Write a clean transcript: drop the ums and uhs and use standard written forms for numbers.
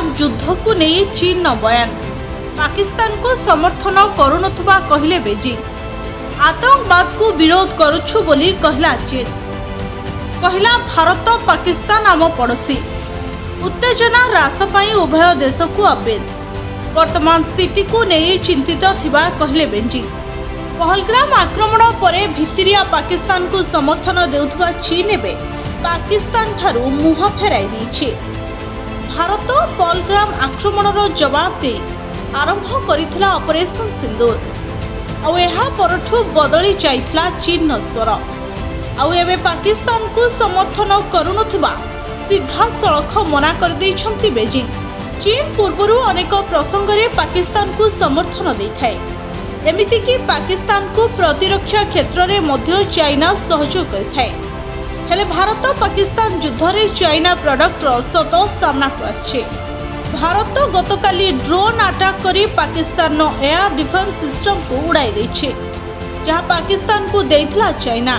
पाक युद्ध को नहीं चीन बयान पाकिस्तान को समर्थन करुनथुबा कहले बेजिंग आतंकवाद को विरोध करुछु बोली कहला चीन कहला भारत पाकिस्तान आम पड़ोसी उत्तेजना ह्रास पाई उभय देश को अपील वर्तमान स्थिति को नहीं चिंतित थिबा कहले बेजिंग पहलग्राम आक्रमण परे भित्तिरिया पाकिस्तान को समर्थन देउथुबा चीन एबे पाकिस्तान ठारू मुह फेराई दैछि। भारत पहलग्राम आक्रमणर जवाब दे आरंभ करिथिला ऑपरेशन सिंदूर आउ एहा परठू बदली जाइथिला चीन स्वर आउ एबे पाकिस्तान को समर्थन करुनथुबा सीधा सड़क मना कर दैछंती बेजिंग। चीन पूर्वरु अनेक प्रसंग रे पाकिस्तान को समर्थन दैथाय एमिति कि पाकिस्तान को प्रतिरक्षा क्षेत्र रे मध्य चाइना सहयोग करथाय हेले भारत पाकिस्तान युद्ध रे चाइना प्रोडक्ट सत सामना को आछे। भारत गतकाली ड्रोन अटैक करी पाकिस्तान एयर डिफेंस सिस्टम को उड़ाई दैछे जहां पाकिस्तान को देइथिला चाइना।